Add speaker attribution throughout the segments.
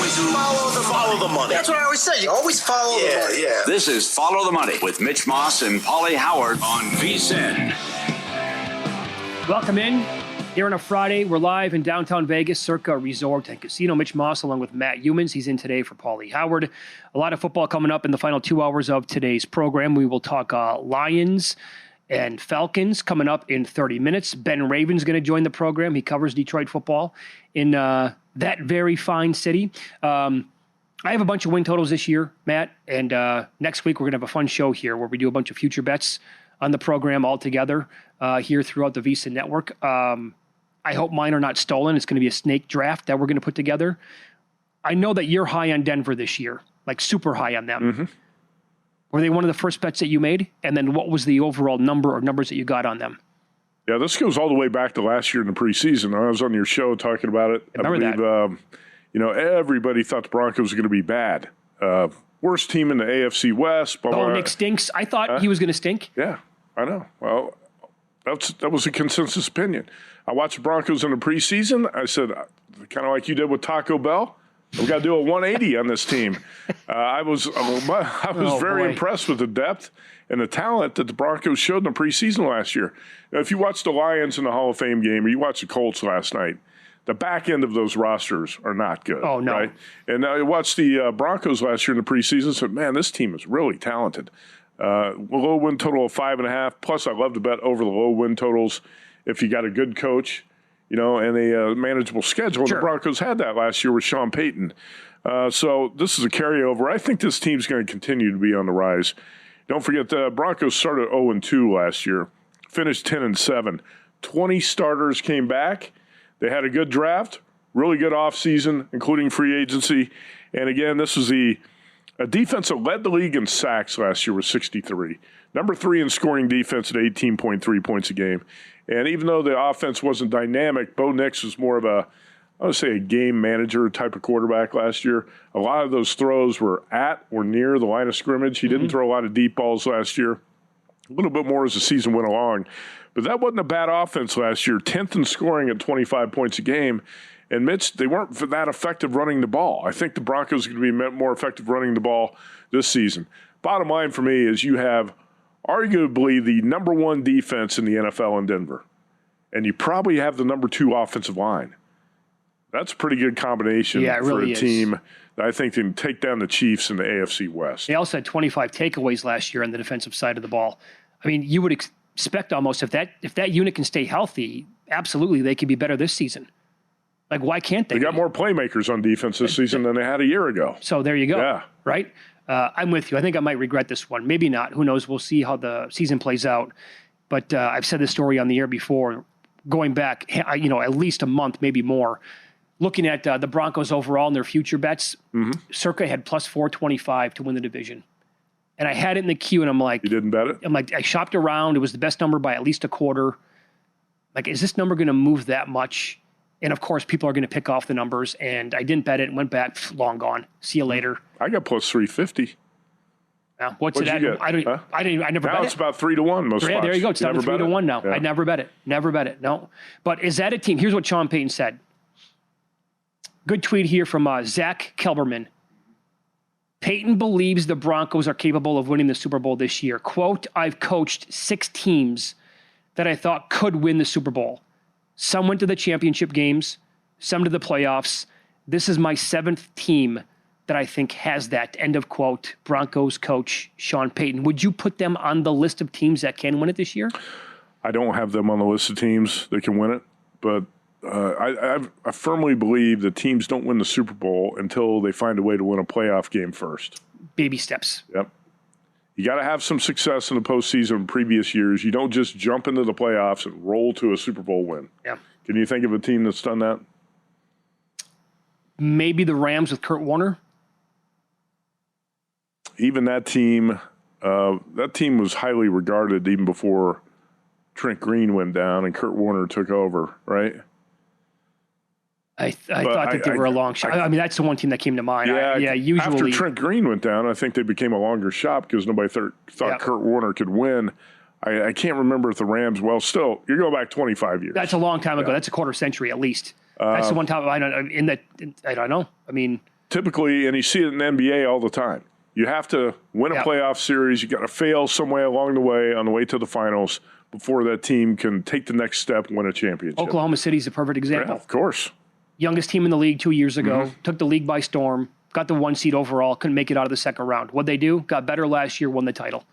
Speaker 1: always follow the money.
Speaker 2: That's what I always say. You always follow the money.
Speaker 1: Yeah.
Speaker 3: This is Follow the Money with Mitch Moss and Paulie Howard on VSiN.
Speaker 4: Welcome in. Here on a Friday, we're live in downtown Vegas, Circa Resort and Casino. Mitch Moss along with Matt Youmans. He's in today for Paulie Howard. A lot of football coming up in the final 2 hours of today's program. We will talk Lions and Falcons coming up in 30 minutes. Ben Raven's going to join the program. He covers Detroit football in that very fine city. I have a bunch of win totals this year, Matt, and next week we're going to have a fun show here where we do a bunch of future bets on the program all together here throughout the VSiN network. I hope mine are not stolen. It's going to be a snake draft that we're going to put together. I know that you're high on Denver this year, like super high on them. Mm-hmm. Were they one of the first bets that you made? And then what was the overall number or numbers that you got on them?
Speaker 5: Yeah, this goes all the way back to last year in the preseason. I was on your show talking about it.
Speaker 4: I believe
Speaker 5: that. Everybody thought the Broncos were going to be bad. Worst team in the AFC West. Blah, blah.
Speaker 4: Nick stinks. I thought he was going to stink.
Speaker 5: Yeah, I know. Well, that was a consensus opinion. I watched the Broncos in the preseason. I said, kind of like you did with Taco Bell, we've got to do a 180 on this team. I was very impressed with the depth and the talent that the Broncos showed in the preseason last year. Now, if you watch the Lions in the Hall of Fame game or you watch the Colts last night, the back end of those rosters are not good.
Speaker 4: Oh, no.
Speaker 5: Right? And I watched the Broncos last year in the preseason and said, man, this team is really talented. Low win total of 5.5. Plus, I love to bet over the low win totals if you got a good coach, and a manageable schedule.
Speaker 4: Sure.
Speaker 5: The Broncos had that last year with Sean Payton. So this is a carryover. I think this team's going to continue to be on the rise. Don't forget the Broncos started 0-2 last year, finished 10-7. 20 starters came back. They had a good draft, really good offseason, including free agency. And again, this was a defense that led the league in sacks last year with 63. Number 3 in scoring defense at 18.3 points a game. And even though the offense wasn't dynamic, Bo Nix was more of a game manager type of quarterback last year. A lot of those throws were at or near the line of scrimmage. He didn't throw a lot of deep balls last year. A little bit more as the season went along. But that wasn't a bad offense last year. 10th in scoring at 25 points a game. And Mitch, they weren't that effective running the ball. I think the Broncos are going to be more effective running the ball this season. Bottom line for me is you have arguably the number 1 defense in the NFL in Denver. And you probably have the number 2 offensive line. That's a pretty good combination for a team that I think can take down the Chiefs in the AFC West.
Speaker 4: They also had 25 takeaways last year on the defensive side of the ball. I mean, you would expect almost if that unit can stay healthy, absolutely they could be better this season. Like, why can't they?
Speaker 5: They got more playmakers on defense this season than they had a year ago.
Speaker 4: So there you go.
Speaker 5: Yeah.
Speaker 4: Right? I'm with you. I think I might regret this one. Maybe not. Who knows? We'll see how the season plays out. But I've said this story on the air before, going back, at least a month, maybe more. Looking at the Broncos overall and their future bets, Circa had plus 425 to win the division. And I had it in the queue, and I'm like...
Speaker 5: You didn't bet it?
Speaker 4: I'm like, I shopped around. It was the best number by at least a quarter. Like, is this number going to move that much? And, of course, people are going to pick off the numbers. And I didn't bet it and went back, long gone. See you later.
Speaker 5: I got plus 350.
Speaker 4: Now, what's it at? I never bet it.
Speaker 5: Now it's about 3-1 most spots.
Speaker 4: There you go. It's down to 3-1 now.
Speaker 5: Yeah.
Speaker 4: I never bet it. Never bet it. No. But is that a team? Here's what Sean Payton said. Good tweet here from Zach Kelberman. Payton believes the Broncos are capable of winning the Super Bowl this year. Quote, I've coached 6 teams that I thought could win the Super Bowl. Some went to the championship games, some to the playoffs. This is my 7th team that I think has that. End of quote. Broncos coach Sean Payton. Would you put them on the list of teams that can win it this year?
Speaker 5: I don't have them on the list of teams that can win it, but I firmly believe that teams don't win the Super Bowl until they find a way to win a playoff game first.
Speaker 4: Baby steps.
Speaker 5: Yep. You got to have some success in the postseason in previous years. You don't just jump into the playoffs and roll to a Super Bowl win.
Speaker 4: Yeah.
Speaker 5: Can you think of a team that's done that?
Speaker 4: Maybe the Rams with Kurt Warner.
Speaker 5: Even that team was highly regarded even before Trent Green went down and Kurt Warner took over, right?
Speaker 4: I thought that they were a long shot. I mean, that's the one team that came to mind.
Speaker 5: Yeah,
Speaker 4: usually.
Speaker 5: After Trent Green went down, I think they became a longer shot because nobody thought Kurt Warner could win. I can't remember if the Rams, well, still, you're going back 25 years.
Speaker 4: That's a long time ago. That's a quarter century at least. That's the one time I don't know. I mean,
Speaker 5: typically, and you see it in the NBA all the time, you have to win a playoff series. You got to fail some way along the way on the way to the finals before that team can take the next step and win a championship.
Speaker 4: Oklahoma City is a perfect example.
Speaker 5: Yeah, of course.
Speaker 4: Youngest team in the league 2 years ago, took the league by storm, got the 1 seed overall, couldn't make it out of the second round. What'd they do? Got better last year, won the title.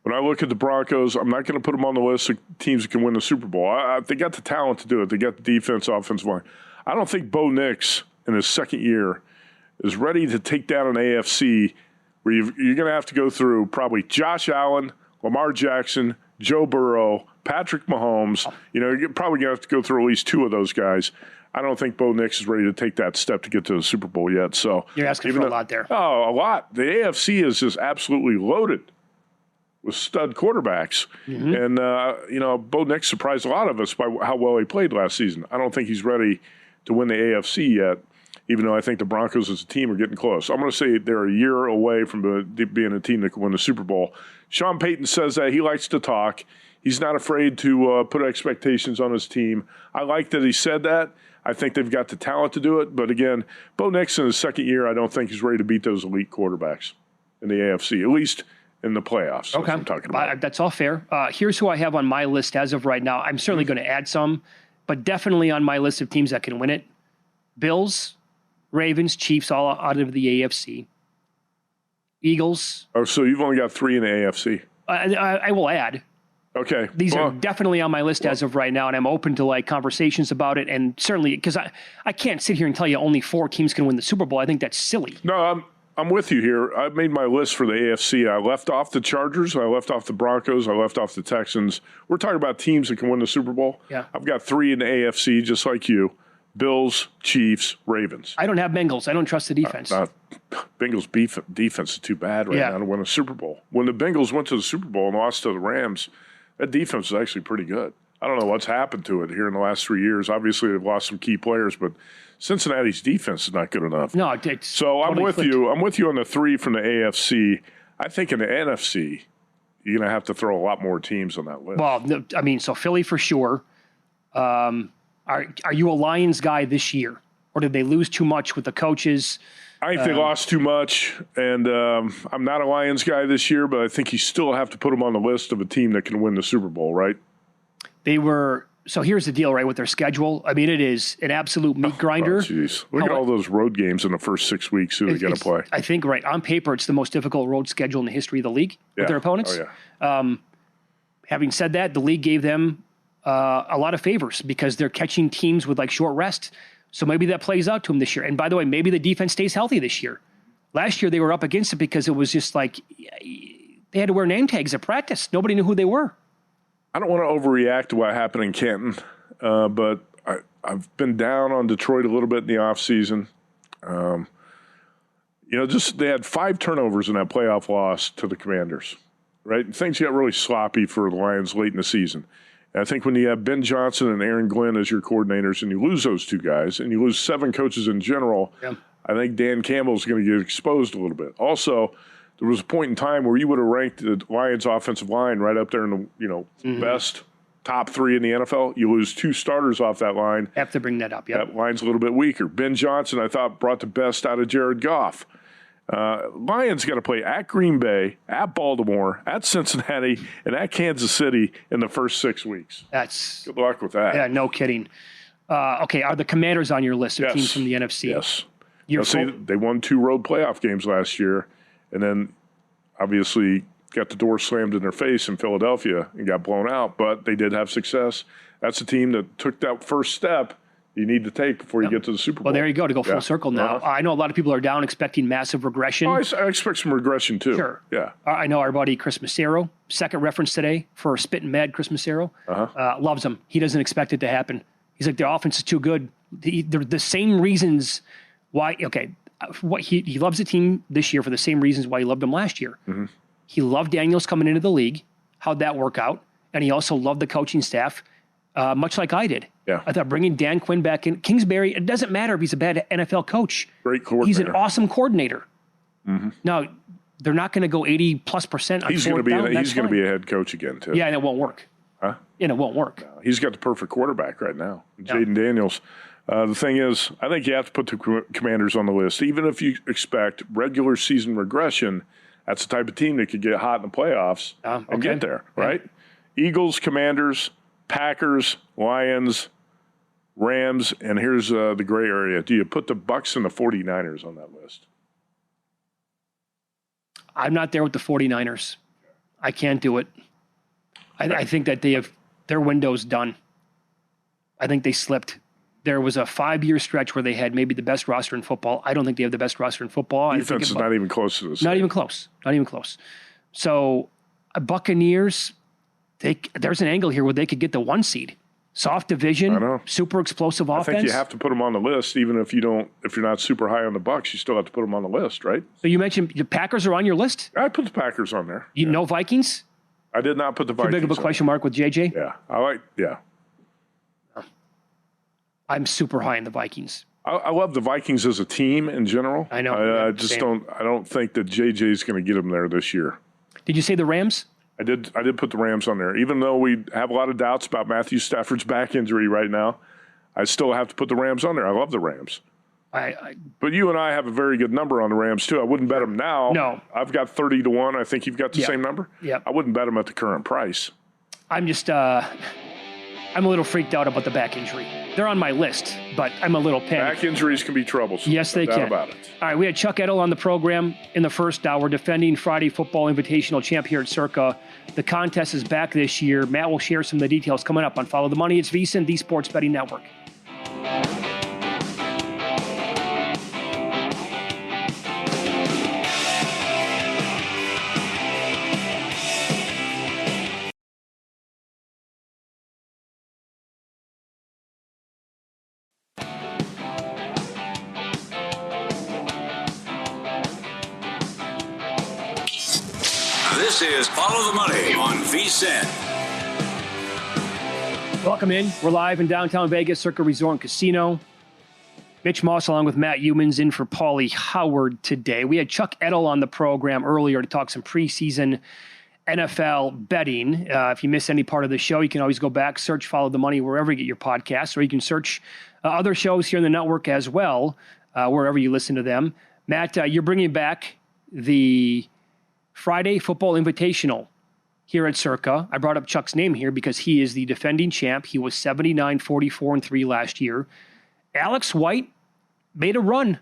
Speaker 5: When I look at the Broncos, I'm not going to put them on the list of teams that can win the Super Bowl. They got the talent to do it. They got the defense, offensive line. I don't think Bo Nix in his second year is ready to take down an AFC where you're going to have to go through probably Josh Allen, Lamar Jackson, Joe Burrow, Patrick Mahomes. You're probably going to have to go through at least 2 of those guys. I don't think Bo Nix is ready to take that step to get to the Super Bowl yet. So
Speaker 4: you're asking for a lot there.
Speaker 5: Oh, a lot. The AFC is just absolutely loaded with stud quarterbacks. And, Bo Nix surprised a lot of us by how well he played last season. I don't think he's ready to win the AFC yet, even though I think the Broncos as a team are getting close. I'm going to say they're a year away from being a team that can win the Super Bowl. Sean Payton says that he likes to talk. He's not afraid to put expectations on his team. I like that he said that. I think they've got the talent to do it. But again, Bo Nix in his second year, I don't think he's ready to beat those elite quarterbacks in the AFC, at least in the playoffs.
Speaker 4: Okay.
Speaker 5: I'm talking about.
Speaker 4: That's all fair. Here's who I have on my list as of right now. I'm certainly going to add some, but definitely on my list of teams that can win it. Bills, Ravens, Chiefs, all out of the AFC. Eagles.
Speaker 5: Oh, so you've only got 3 in the AFC.
Speaker 4: I will add.
Speaker 5: Okay.
Speaker 4: These are definitely on my list as of right now, and I'm open to conversations about it. And certainly, because I can't sit here and tell you only 4 teams can win the Super Bowl. I think that's silly.
Speaker 5: No, I'm with you here. I made my list for the AFC. I left off the Chargers. I left off the Broncos. I left off the Texans. We're talking about teams that can win the Super Bowl.
Speaker 4: Yeah.
Speaker 5: I've got 3 in the AFC, just like you. Bills, Chiefs, Ravens.
Speaker 4: I don't have Bengals. I don't trust the defense.
Speaker 5: Bengals defense is too bad now to win a Super Bowl. When the Bengals went to the Super Bowl and lost to the Rams, that defense was actually pretty good. I don't know what's happened to it here in the last 3 years. Obviously, they've lost some key players, but Cincinnati's defense is not good enough.
Speaker 4: No, it's
Speaker 5: so I'm with you. I'm with you on the 3 from the AFC. I think in the NFC, you're going to have to throw a lot more teams on that list.
Speaker 4: Well, I mean, so Philly for sure. Are you a Lions guy this year, or did they lose too much with the coaches?
Speaker 5: I think they lost too much, and I'm not a Lions guy this year, but I think you still have to put them on the list of a team that can win the Super Bowl, right?
Speaker 4: They were. So here's the deal, right, with their schedule. I mean, it is an absolute meat grinder.
Speaker 5: Jeez. Look at all those road games in the first 6 weeks who they got to play.
Speaker 4: I think, right, on paper, it's the most difficult road schedule in the history of the league with their opponents.
Speaker 5: Oh, yeah.
Speaker 4: Having said that, the league gave them a lot of favors because they're catching teams with short rest. So maybe that plays out to them this year. And by the way, maybe the defense stays healthy this year. Last year they were up against it because it was just they had to wear name tags at practice. Nobody knew who they were.
Speaker 5: I don't want to overreact to what happened in Canton, but I've been down on Detroit a little bit in the offseason. They had 5 turnovers in that playoff loss to the Commanders, right? And things got really sloppy for the Lions late in the season. And I think when you have Ben Johnson and Aaron Glenn as your coordinators and you lose those 2 guys and you lose 7 coaches in general, I think Dan Campbell's going to get exposed a little bit. Also, there was a point in time where you would have ranked the Lions offensive line right up there in the best top 3 in the NFL. You lose 2 starters off that line.
Speaker 4: Have to bring that up,
Speaker 5: That line's a little bit weaker. Ben Johnson, I thought, brought the best out of Jared Goff. Lions got to play at Green Bay, at Baltimore, at Cincinnati, and at Kansas City in the first 6 weeks. Good luck with that.
Speaker 4: Yeah, no kidding. Okay, are the Commanders on your list of teams from the NFC?
Speaker 5: Yes. They won 2 road playoff games last year, and then obviously got the door slammed in their face in Philadelphia and got blown out, but they did have success. That's a team that took that first step you need to take before you get to the Super Bowl.
Speaker 4: Well, there you go, to go full circle now. I know a lot of people are down expecting massive regression.
Speaker 5: I expect some regression too.
Speaker 4: Sure.
Speaker 5: Yeah.
Speaker 4: I know our buddy Chris Massero, second reference today for Spittin' Mad Chris Massero, loves him. He doesn't expect it to happen. He's like, their offense is too good. They're the same reasons why, he loves the team this year for the same reasons why he loved them last year. Mm-hmm. He loved Daniels coming into the league. How'd that work out? And he also loved the coaching staff, much like I did.
Speaker 5: Yeah.
Speaker 4: I thought bringing Dan Quinn back in, Kingsbury, it doesn't matter if he's a bad NFL coach.
Speaker 5: Great coordinator.
Speaker 4: He's an awesome coordinator. Mm-hmm. Now, they're not going to go 80+% on
Speaker 5: he's going to be a head coach again, too.
Speaker 4: Yeah, and it won't work.
Speaker 5: Huh?
Speaker 4: And it won't work.
Speaker 5: No, he's got the perfect quarterback right now, Jaden Daniels. The thing is, I think you have to put the Commanders on the list. Even if you expect regular season regression, that's the type of team that could get hot in the playoffs and get there, right? Yeah. Eagles, Commanders, Packers, Lions, Rams, and here's the gray area. Do you put the Bucs and the 49ers on that list?
Speaker 4: I'm not there with the 49ers. I can't do it. I think that their window's done. I think they slipped. There was a 5-year stretch where they had maybe the best roster in football. I don't think they have the best roster in football.
Speaker 5: Defense is not even close to this.
Speaker 4: Not even close. Not even close. So, Buccaneers, there's an angle here where they could get the 1 seed. Soft division, super explosive offense.
Speaker 5: I think you have to put them on the list, even if you're not super high on the Bucs, you still have to put them on the list, right?
Speaker 4: So you mentioned the Packers are on your list?
Speaker 5: I put the Packers on there.
Speaker 4: No Vikings?
Speaker 5: I did not put the Vikings.
Speaker 4: Too big of a question mark with JJ?
Speaker 5: Yeah.
Speaker 4: I'm super high in the Vikings.
Speaker 5: I love the Vikings as a team in general.
Speaker 4: I know.
Speaker 5: I don't think that JJ's going to get them there this year.
Speaker 4: Did you say the Rams?
Speaker 5: I did put the Rams on there. Even though we have a lot of doubts about Matthew Stafford's back injury right now, I still have to put the Rams on there. I love the Rams. But you and I have a very good number on the Rams, too. I wouldn't bet them now.
Speaker 4: No.
Speaker 5: I've got 30-1. I think you've got the same number.
Speaker 4: Yeah.
Speaker 5: I wouldn't bet them at the current price.
Speaker 4: I'm just I'm a little freaked out about the back injury. They're on my list, but I'm a little panicked.
Speaker 5: Back injuries can be troublesome.
Speaker 4: Yes, they can.
Speaker 5: About it.
Speaker 4: All right, we had Chuck Edel on the program in the first hour, defending Friday Football Invitational champ here at Circa. The contest is back this year. Matt will share some of the details coming up on Follow the Money. It's VSiN, the Sports Betting Network.
Speaker 3: This is Follow the Money on VSiN.
Speaker 4: Welcome in. We're live in downtown Vegas, Circa Resort and Casino. Mitch Moss along with Matt Youmans in for Paulie Howard today. We had Chuck Edel on the program earlier to talk some preseason NFL betting. If you miss any part of the show, you can always go back, search Follow the Money wherever you get your podcasts, or you can search other shows here in the network as well, wherever you listen to them. Matt, you're bringing back the Friday Football Invitational here at Circa. I brought up Chuck's name here because he is the defending champ. He was 79-44-3 last year. Alex White made a run.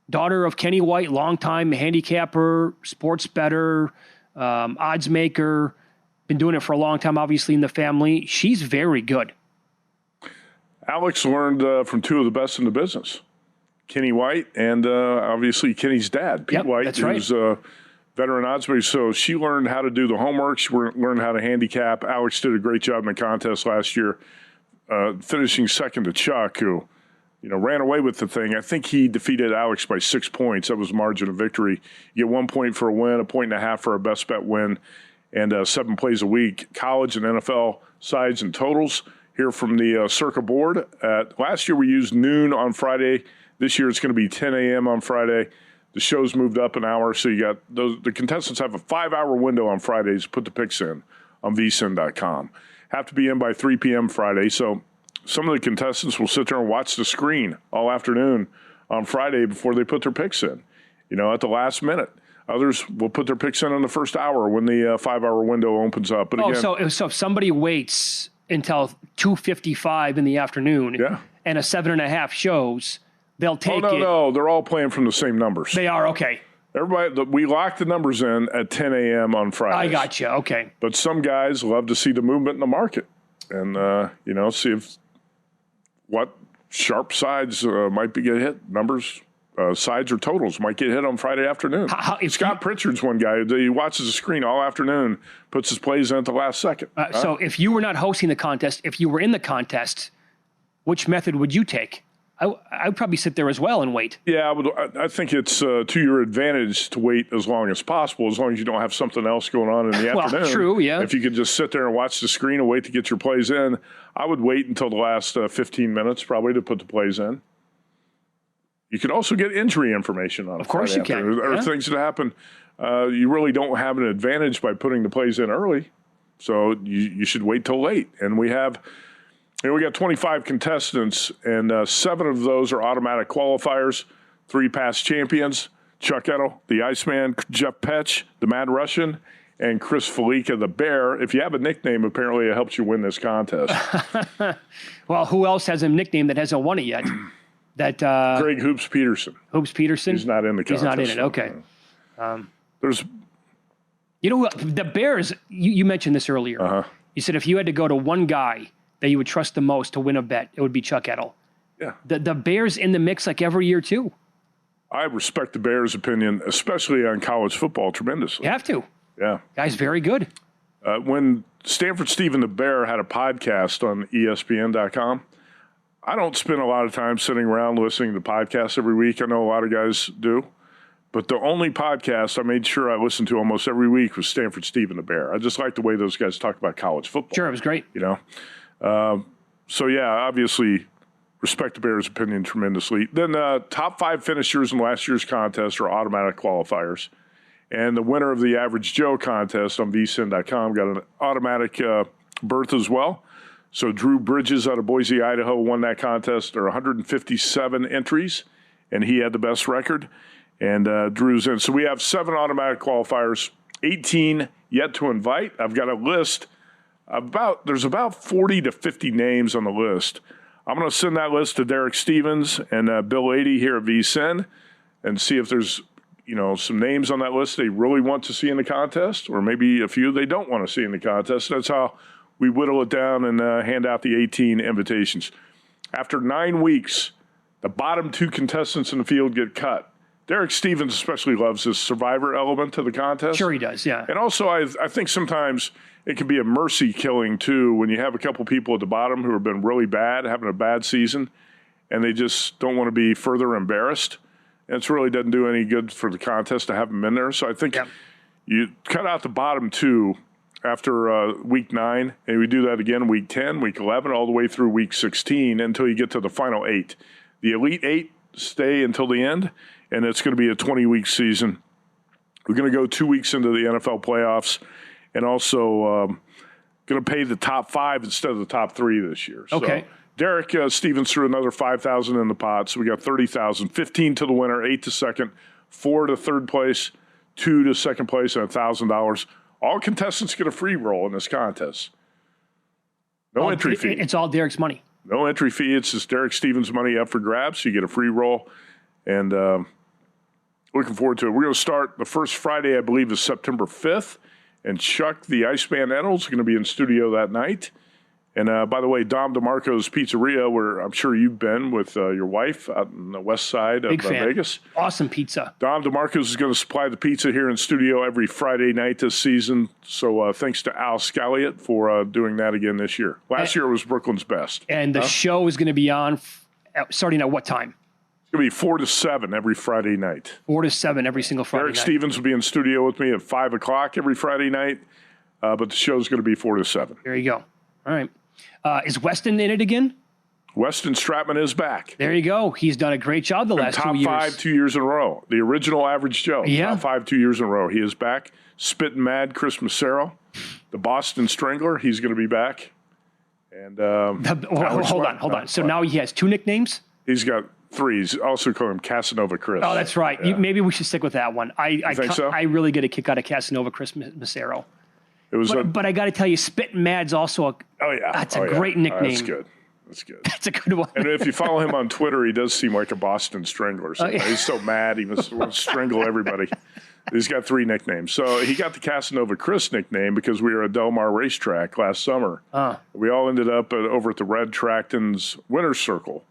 Speaker 4: Daughter of Kenny White, longtime handicapper, sports bettor, odds maker. Been doing it for a long time, obviously, in the family. She's very good.
Speaker 5: Alex learned from two of the best in the business, Kenny White and obviously Kenny's dad, Pete White,
Speaker 4: that's
Speaker 5: who's veteran oddsmaker. So she learned how to do the homework. She learned how to handicap. Alex did a great job in the contest last year, finishing second to Chuck, who ran away with the thing. I think he defeated Alex by 6 points. That was margin of victory. You get 1 point for a win, 1.5 for a best bet win, and 7 plays a week. College and NFL sides and totals here from the Circa board. Last year we used noon on Friday. This year it's going to be 10 a.m. on Friday. The show's moved up an hour, so you got the contestants have a 5-hour window on Fridays to put the picks in on vsin.com. Have to be in by 3 p.m. Friday, so some of the contestants will sit there and watch the screen all afternoon on Friday before they put their picks in, at the last minute. Others will put their picks in the first hour when the 5-hour window opens up. But again,
Speaker 4: so if somebody waits until 2:55 in the afternoon and a 7.5 shows, they'll take it.
Speaker 5: No, they're all playing from the same numbers.
Speaker 4: They are, okay.
Speaker 5: Everybody, we lock the numbers in at 10 a.m. on Friday.
Speaker 4: I got you, okay.
Speaker 5: But some guys love to see the movement in the market and, see if what sharp sides might get hit. Numbers, sides or totals might get hit on Friday afternoon. Scott Pritchard's one guy. He watches the screen all afternoon, puts his plays in at the last second.
Speaker 4: So if you were not hosting the contest, if you were in the contest, which method would you take? I would probably sit there as well and wait.
Speaker 5: Yeah, I think it's to your advantage to wait as long as possible, as long as you don't have something else going on in the afternoon.
Speaker 4: Well, true, yeah.
Speaker 5: If you could just sit there and watch the screen and wait to get your plays in, I would wait until the last 15 minutes probably to put the plays in. You can also get injury information on it.
Speaker 4: Of course you can.
Speaker 5: There are things that happen. You really don't have an advantage by putting the plays in early, so you should wait till late. And we have And we got 25 contestants, and 7 of those are automatic qualifiers, 3 past champions, Chuck Edel, the Iceman, Jeff Petch, the Mad Russian, and Chris Felica, the Bear. If you have a nickname, apparently it helps you win this contest.
Speaker 4: Well, who else has a nickname that hasn't won it yet? That
Speaker 5: Greg Hoops Peterson.
Speaker 4: Hoops Peterson?
Speaker 5: He's not in the contest.
Speaker 4: He's not in it, okay.
Speaker 5: There's...
Speaker 4: You know, the Bears, you mentioned this earlier.
Speaker 5: Uh-huh.
Speaker 4: You said if you had to go to one guy that you would trust the most to win a bet, it would be Chuck Edel.
Speaker 5: Yeah.
Speaker 4: The Bears in the mix like every year, too.
Speaker 5: I respect the Bears' opinion, especially on college football, tremendously.
Speaker 4: You have to.
Speaker 5: Yeah.
Speaker 4: Guy's very good.
Speaker 5: When Stanford Stephen the Bear had a podcast on ESPN.com, I don't spend a lot of time sitting around listening to podcasts every week. I know a lot of guys do. But the only podcast I made sure I listened to almost every week was Stanford Stephen the Bear. I just like the way those guys talk about college football.
Speaker 4: Sure, it was great.
Speaker 5: You know? So, yeah, obviously respect the Bears' opinion tremendously. Then top 5 finishers in last year's contest are automatic qualifiers. And the winner of the Average Joe contest on vsin.com got an automatic berth as well. So Drew Bridges out of Boise, Idaho, won that contest. There are 157 entries, and he had the best record. And Drew's in. So we have 7 automatic qualifiers, 18 yet to invite. I've got a list there's about 40 to 50 names on the list. I'm going to send that list to Derek Stevens and Bill Lady here at VSIN and see if there's, some names on that list they really want to see in the contest, or maybe a few they don't want to see in the contest. That's how we whittle it down and hand out the 18 invitations. After 9 weeks, the bottom 2 contestants in the field get cut. Derek Stevens especially loves this survivor element to the contest.
Speaker 4: Sure he does, yeah.
Speaker 5: And also, I think sometimes it can be a mercy killing, too, when you have a couple people at the bottom who have been really bad, having a bad season, and they just don't want to be further embarrassed. And it really doesn't do any good for the contest to have them in there. So I think you cut out the bottom 2 after week 9, and we do that again week 10, week 11, all the way through week 16 until you get to the final 8. The Elite 8 stay until the end, and it's going to be a 20-week season. We're going to go 2 weeks into the NFL playoffs, and also going to pay the top 5 instead of the top 3 this year.
Speaker 4: Okay.
Speaker 5: So Derek Stevens threw another $5,000 in the pot, so we got $30,000, 15 to the winner, 8 to second, 4 to third place, 2 to second place, and $1,000. All contestants get a free roll in this contest. No entry fee.
Speaker 4: It's all Derek's money.
Speaker 5: No entry fee. It's just Derek Stevens' money up for grabs. So you get a free roll. And looking forward to it. We're going to start the first Friday, I believe, is September 5th. And Chuck, the Iceman Edel, is going to be in studio that night. And by the way, Dom DeMarco's Pizzeria, where I'm sure you've been with your wife out on the west side of Vegas.
Speaker 4: Awesome pizza. Dom
Speaker 5: DeMarco's is going to supply the pizza here in studio every Friday night this season. So thanks to Al Scalliot for doing that again this year. Last year it was Brooklyn's best.
Speaker 4: And the show is going to be on starting at what time?
Speaker 5: It's going to be 4 to 7 every Friday night.
Speaker 4: 4 to 7 every single Friday
Speaker 5: Derek
Speaker 4: night.
Speaker 5: Stevens will be in studio with me at 5 o'clock every Friday night. But the show's going to be 4 to 7.
Speaker 4: There you go. All right. Is Weston in it again?
Speaker 5: Weston Stratman is back.
Speaker 4: There you go. He's done a great job the last 2 years.
Speaker 5: Top 5 2 years in a row. The original Average Joe.
Speaker 4: Yeah.
Speaker 5: Top 5 2 years in a row. He is back. Spittin' Mad Chris Massero. The Boston Strangler. He's going to be back. And
Speaker 4: hold on. So now he has 2 nicknames?
Speaker 5: He's got 3. He's also call him Casanova Chris.
Speaker 4: Oh, that's right.
Speaker 5: Yeah.
Speaker 4: Maybe we should stick with that one.
Speaker 5: I think so?
Speaker 4: I really get a kick out of Casanova Chris Massero.
Speaker 5: It was
Speaker 4: but I got to tell you, Spittin' Mad's also that's a great nickname.
Speaker 5: That's good.
Speaker 4: That's a good one.
Speaker 5: And if you follow him on Twitter, he does seem like a Boston Strangler. So he's so mad, he wants to strangle everybody. He's got 3 nicknames. So he got the Casanova Chris nickname because we were at Del Mar Racetrack last summer. We all ended up over at the Red Tracton's Winner's Circle.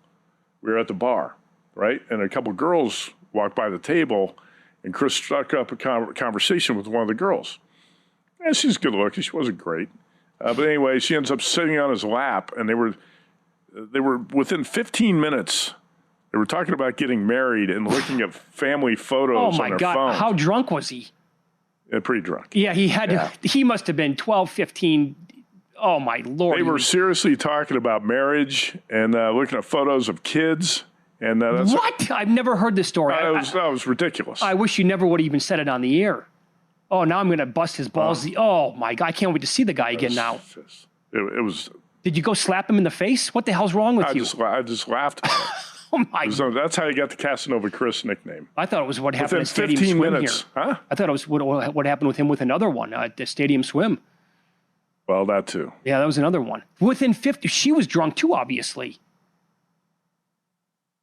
Speaker 5: We were at the bar, right? And a couple girls walked by the table, and Chris struck up a conversation with one of the girls. And she's good looking. She wasn't great. But anyway, she ends up sitting on his lap, and they were within 15 minutes. They were talking about getting married and looking at family photos on their phone.
Speaker 4: God. How drunk was he?
Speaker 5: Yeah, pretty drunk.
Speaker 4: Yeah, he must have been 12, 15. Oh, my Lord.
Speaker 5: They were seriously talking about marriage and looking at photos of kids. And that's
Speaker 4: what? I've never heard this story.
Speaker 5: That was ridiculous.
Speaker 4: I wish you never would have even said it on the air. Oh, now I'm going to bust his balls. Oh, my God. I can't wait to see the guy again now.
Speaker 5: It was.
Speaker 4: Did you go slap him in the face? What the hell's wrong with you?
Speaker 5: I just laughed.
Speaker 4: Oh my!
Speaker 5: So that's how you got the Casanova Chris nickname.
Speaker 4: I thought it was what happened
Speaker 5: Within
Speaker 4: at Stadium
Speaker 5: 15
Speaker 4: Swim
Speaker 5: minutes,
Speaker 4: here.
Speaker 5: huh?
Speaker 4: I thought it was what happened with him with another one at the Stadium Swim.
Speaker 5: Well, that too.
Speaker 4: Yeah, that was another one. Within 50, she was drunk too, obviously.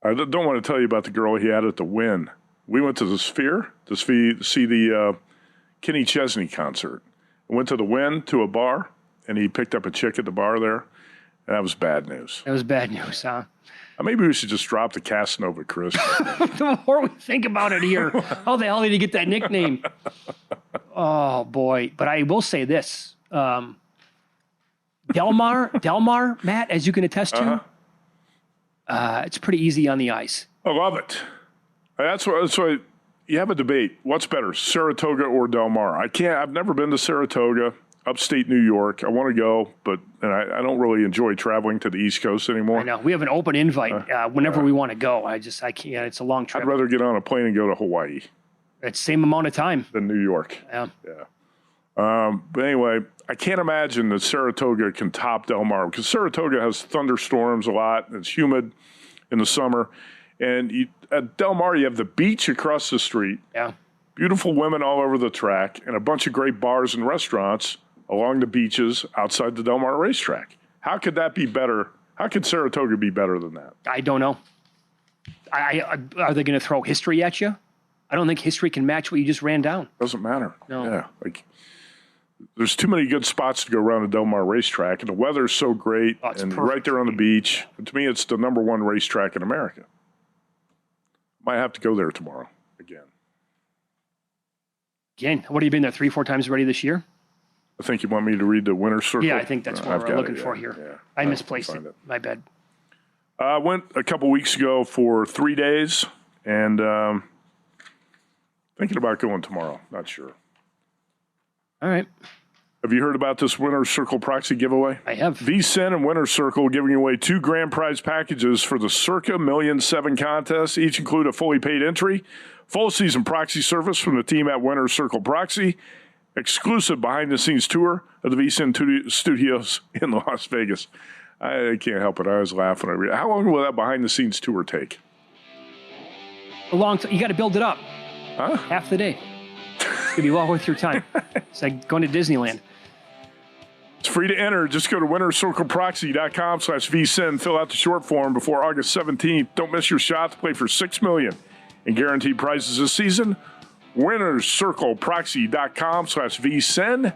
Speaker 5: I don't want to tell you about the girl he had at the Wynn. We went to the Sphere to see the Kenny Chesney concert. I went to the Wynn to a bar, and he picked up a chick at the bar there, and that was bad news.
Speaker 4: That was bad news, huh?
Speaker 5: Maybe we should just drop the Casanova Chris.
Speaker 4: The more we think about it here, how the hell did he get that nickname? Oh, boy. But I will say this. Delmar, Matt, as you can attest to, it's pretty easy on the ice.
Speaker 5: I love it. That's why you have a debate. What's better, Saratoga or Del Mar? I've never been to Saratoga, upstate New York. I want to go, but I don't really enjoy traveling to the East Coast anymore.
Speaker 4: I know. We have an open invite whenever we want to go. I can't. It's a long trip.
Speaker 5: I'd rather get on a plane and go to Hawaii.
Speaker 4: It's the same amount of time.
Speaker 5: Than New York.
Speaker 4: Yeah.
Speaker 5: But anyway, I can't imagine that Saratoga can top Del Mar because Saratoga has thunderstorms a lot. And it's humid in the summer. And at Del Mar, you have the beach across the street.
Speaker 4: Yeah.
Speaker 5: Beautiful women all over the track and a bunch of great bars and restaurants along the beaches outside the Del Mar racetrack. How could that be better? How could Saratoga be better than that?
Speaker 4: I don't know. Are they going to throw history at you? I don't think history can match what you just ran down.
Speaker 5: Doesn't matter.
Speaker 4: No.
Speaker 5: Yeah. There's too many good spots to go around the Del Mar racetrack, and the weather's so great, and
Speaker 4: perfect.
Speaker 5: right there on the beach. And to me, it's the number one racetrack in America. Might have to go there tomorrow again.
Speaker 4: What have you been there 3-4 times already this year?
Speaker 5: I think you want me to read the winner's circle?
Speaker 4: Yeah, I think that's what we're looking for here.
Speaker 5: Yeah.
Speaker 4: I misplaced it. My bad.
Speaker 5: I went a couple weeks ago for 3 days, and thinking about going tomorrow. Not sure.
Speaker 4: All right.
Speaker 5: Have you heard about this Winner's Circle proxy giveaway?
Speaker 4: I have.
Speaker 5: VSIN and Winner's Circle giving away 2 grand prize packages for the Circa $1,000,007 contest. Each include a fully paid entry, full season proxy service from the team at Winner's Circle Proxy, exclusive behind-the-scenes tour of the VSIN studios in Las Vegas. I can't help it. I was laughing. How long will that behind-the-scenes tour take?
Speaker 4: A long time. You got to build it up.
Speaker 5: Huh?
Speaker 4: Half the day. It's going to be well worth your time. It's like going to Disneyland.
Speaker 5: It's free to enter. Just go to winnerscircleproxy.com/VSIN. Fill out the short form before August 17th. Don't miss your shot to play for $6 million in guaranteed prizes this season. winnerscircleproxy.com/VSIN.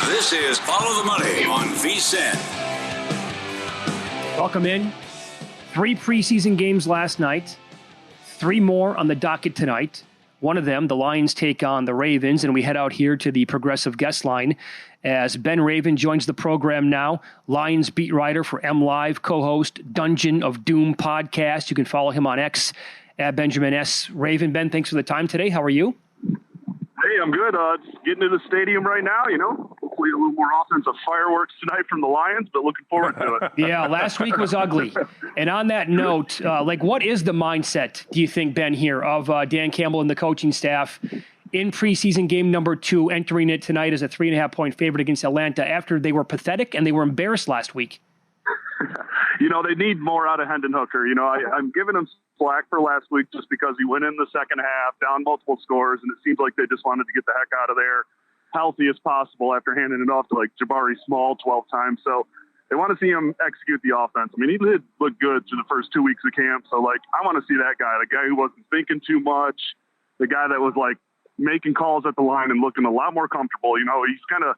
Speaker 3: This is Follow the Money on VSIN.
Speaker 4: Welcome in. 3 preseason games last night. 3 more on the docket tonight. One of them, the Lions take on the Ravens, and we head out here to the Progressive Guest Line as Ben Raven joins the program now. Lions beat writer for MLive, co-host Dungeon of Doom podcast. You can follow him on X at Benjamin S. Raven. Ben, thanks for the time today. How are you?
Speaker 6: Hey, I'm good. Just getting to the stadium right now, Hopefully a little more offensive fireworks tonight from the Lions, but looking forward to it.
Speaker 4: Yeah, last week was ugly. And on that note, what is the mindset, do you think, Ben, here, of Dan Campbell and the coaching staff in preseason game number 2, entering it tonight as a 3.5-point favorite against Atlanta after they were pathetic and they were embarrassed last week?
Speaker 6: They need more out of Hendon Hooker. I'm giving him slack for last week just because he went in the second half, down multiple scores, and it seems like they just wanted to get the heck out of there healthy as possible after handing it off to Jabari Small 12 times. So they want to see him execute the offense. I mean, he did look good through the first 2 weeks of camp. So I want to see that guy, the guy who wasn't thinking too much, the guy that was making calls at the line and looking a lot more comfortable. He's kind of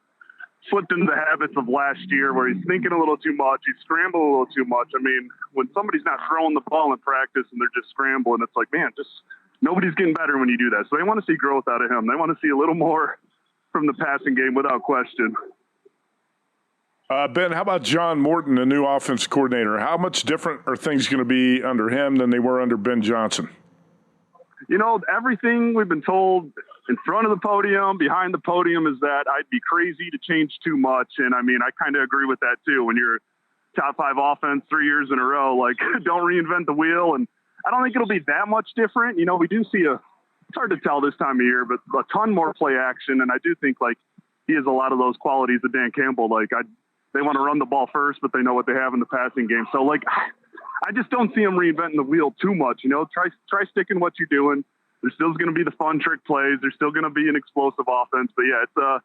Speaker 6: slipped into the habits of last year where he's thinking a little too much. He's scrambling a little too much. I mean, when somebody's not throwing the ball in practice and they're just scrambling, it's nobody's getting better when you do that. So they want to see growth out of him. They want to see a little more from the passing game without question.
Speaker 5: Ben, how about John Morton, the new offense coordinator? How much different are things going to be under him than they were under Ben Johnson?
Speaker 6: Everything we've been told in front of the podium, behind the podium, is that I'd be crazy to change too much. And I mean, I kind of agree with that too. When you're top 5 offense 3 years in a row. Like, don't reinvent the wheel. And I don't think it'll be that much different. You know, we do see it's hard to tell this time of year, but a ton more play action. And I do think, like, he has a lot of those qualities of Dan Campbell. Like, they want to run the ball first, but they know what they have in the passing game. So, like, I just don't see him reinventing the wheel too much. You know, try sticking what you're doing. There's still going to be the fun trick plays. There's still going to be an explosive offense. But, yeah,